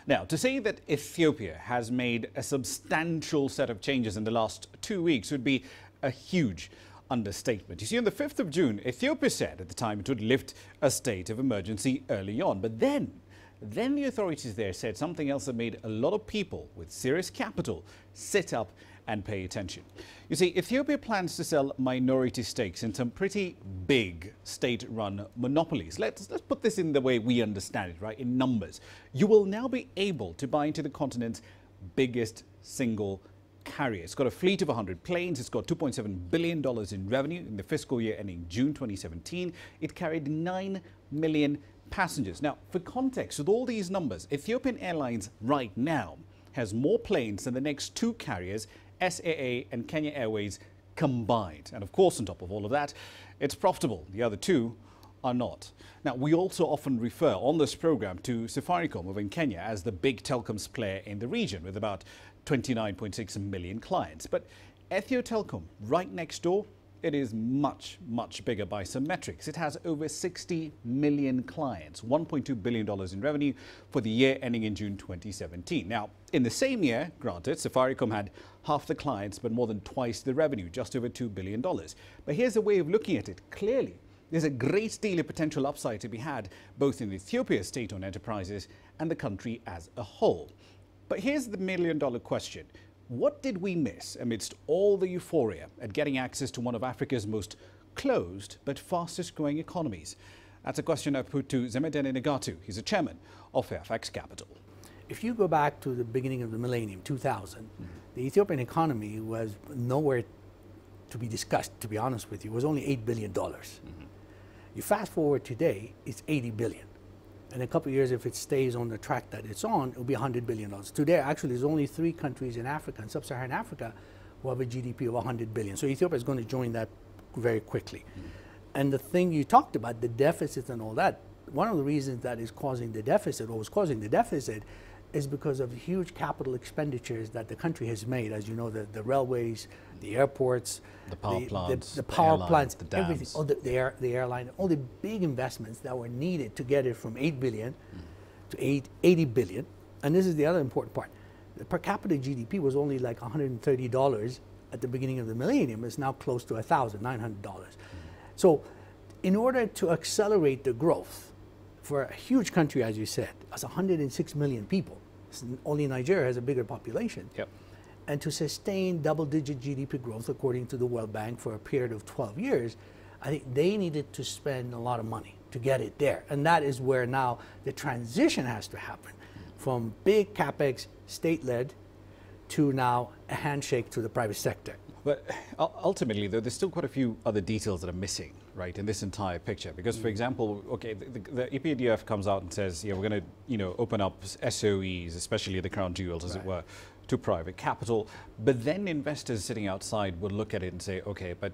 Now, to say that Ethiopia has made a substantial set of changes in the last 2 weeks would be a huge understatement. You see, on the 5th of June, Ethiopia said at the time it would lift a state of emergency early on. But then the authorities there said something else that made a lot of people with serious capital sit up and pay attention. You see, Ethiopia plans to sell minority stakes in some pretty big state-run monopolies. Let's put this in the way we understand it, right, in numbers. You will now be able to buy into the continent's biggest single carrier. It's got a fleet of 100 planes. It's got $2.7 billion in revenue in the fiscal year ending June 2017. It carried 9 million passengers. Now, for context, with all these numbers, Ethiopian Airlines right now has more planes than the next two carriers, SAA and Kenya Airways combined. And of course, on top of all of that, it's profitable. The other two are not. Now, we also often refer on this program to Safaricom over in Kenya as the big telecoms player in the region with about 29.6 million clients. But Ethio Telecom, right next door, it is much, much bigger by some metrics. It has over 60 million clients, $1.2 billion in revenue for the year ending in June 2017. Now, in the same year, granted, Safaricom had half the clients, but more than twice the revenue, just over $2 billion. But here's a way of looking at it. Clearly, there's a great deal of potential upside to be had, both in Ethiopia's state-owned enterprises and the country as a whole. But here's the million-dollar question. What did we miss amidst all the euphoria at getting access to one of Africa's most closed but fastest growing economies? That's a question I put to Zemedeneh Negatu. He's a chairman of Fairfax Capital. If you go back to the beginning of the millennium, 2000, the Ethiopian economy was nowhere to be discussed, to be honest with you. It was only $8 billion. You fast forward today, it's $80 billion. In a couple of years, if it stays on the track that it's on, it'll be $100 billion. Today, actually, there's only 3 countries in Africa, in sub-Saharan Africa, who have a GDP of $100 billion. So Ethiopia is going to join that very quickly. And the thing you talked about, the deficit and all that, one of the reasons that is causing the deficit, or was causing the deficit, is because of huge capital expenditures that the country has made. As you know, the railways, the airports, the power plants, the power plants, the dams, everything, all the airline, all the big investments that were needed to get it from 8 billion to 80 billion. And this is the other important part. The per capita GDP was only like $130 at the beginning of the millennium. It's now close to $1,900. So in order to accelerate the growth for a huge country, as you said, that's 106 million people. Only Nigeria has a bigger population. Yep. And to sustain double-digit GDP growth, according to the World Bank, for a period of 12 years, I think they needed to spend a lot of money to get it there. And that is where now the transition has to happen from big capex, state-led, to now a handshake to the private sector. But ultimately, though, there's still quite a few other details that are missing, right, in this entire picture. Because, for example, okay, the EPDF comes out and says, yeah, we're going to, open up SOEs, especially the crown jewels, as it were, to private capital. But then investors sitting outside will look at it and say, okay, but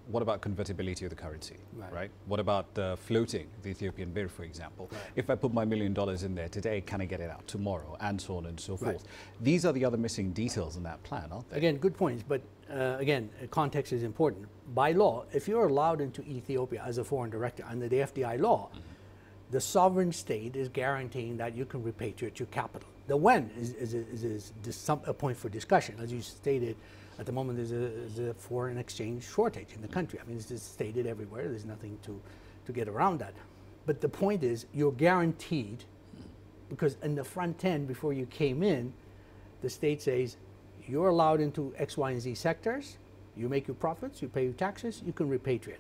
what about convertibility of the currency, right? What about floating the Ethiopian birr, for example? If I put my $1 million in there today, can I get it out tomorrow, and so on and so forth? These are the other missing details in that plan, aren't they? Again, good points, but again, context is important. By law, if you're allowed into Ethiopia as a foreign director under the FDI law, the sovereign state is guaranteeing that you can repatriate your capital. The when is a point for discussion. As you stated, at the moment there's a foreign exchange shortage in the country. I mean, it's just stated everywhere. There's nothing to get around that. But the point is, you're guaranteed, because in the front end, before you came in, the state says, you're allowed into X, Y, and Z sectors, you make your profits, you pay your taxes, you can repatriate.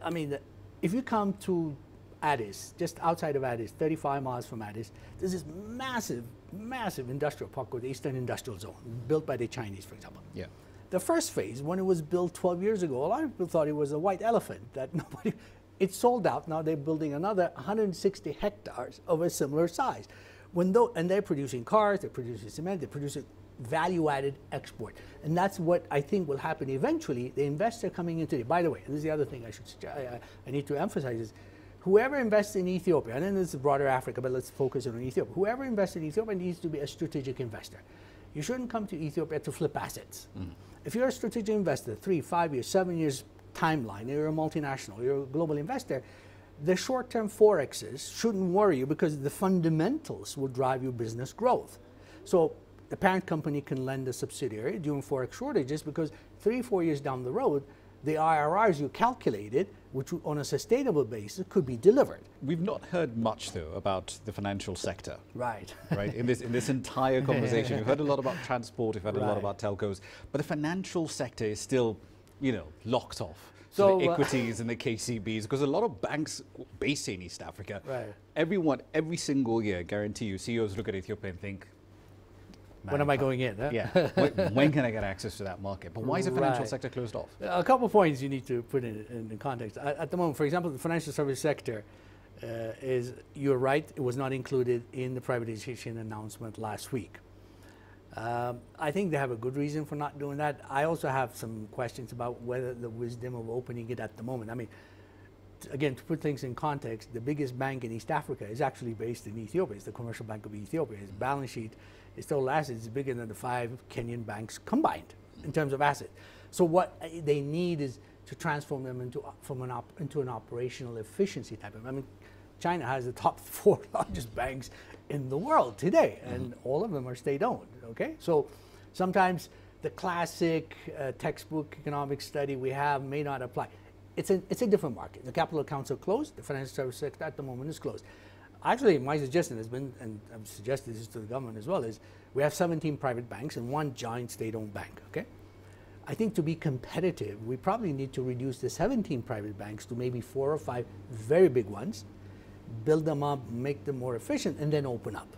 I mean, if you come to Addis, just outside of Addis, 35 miles from Addis, there's this massive, massive industrial park called the Eastern Industrial Zone, built by the Chinese, for example. Yeah. The first phase, when it was built 12 years ago, a lot of people thought it was a white elephant, that nobody, it sold out. Now they're building another 160 hectares of a similar size. And they're producing cars, they're producing cement, they're producing value-added export. And that's what I think will happen eventually. The investor coming into it, by the way, and this is the other thing I need to emphasize is, whoever invests in Ethiopia, and then this is broader Africa, but let's focus on Ethiopia. Whoever invests in Ethiopia needs to be a strategic investor. You shouldn't come to Ethiopia to flip assets. If you're a strategic investor, 3, 5 years, 7 years timeline, you're a multinational, you're a global investor, the short-term forexes shouldn't worry you because the fundamentals will drive your business growth. So the parent company can lend a subsidiary during forex shortages because 3-4 years down the road, the IRRs you calculated, which on a sustainable basis could be delivered. We've not heard much though about the financial sector. Right. Right. In this entire conversation, we've heard a lot about transport, we've heard a lot about telcos, but the financial sector is still, locked off. So the equities and the KCBs, because a lot of banks based in East Africa, every single year, guarantee you, CEOs look at Ethiopia and think, when am I going in? Huh? Yeah. When can I get access to that market? But why is the financial sector closed off? A couple of points you need to put in context. At the moment, for example, the financial service sector you're right, it was not included in the privatization announcement last week. I think they have a good reason for not doing that. I also have some questions about whether the wisdom of opening it at the moment. I mean, again, to put things in context, the biggest bank in East Africa is actually based in Ethiopia. It's the Commercial Bank of Ethiopia. Its balance sheet, its total assets is bigger than the 5 Kenyan banks combined in terms of assets. So what they need is to transform them into an operational efficiency type of. I mean, China has the top 4 largest banks in the world today, and all of them are state-owned. Okay, so sometimes the classic textbook economic study we have may not apply. It's a different market. The capital accounts are closed. The financial service sector at the moment is closed. Actually, my suggestion has been, and I've suggested this to the government as well, is we have 17 private banks and 1 giant state-owned bank, okay? I think to be competitive, we probably need to reduce the 17 private banks to maybe 4 or 5 very big ones, build them up, make them more efficient, and then open up.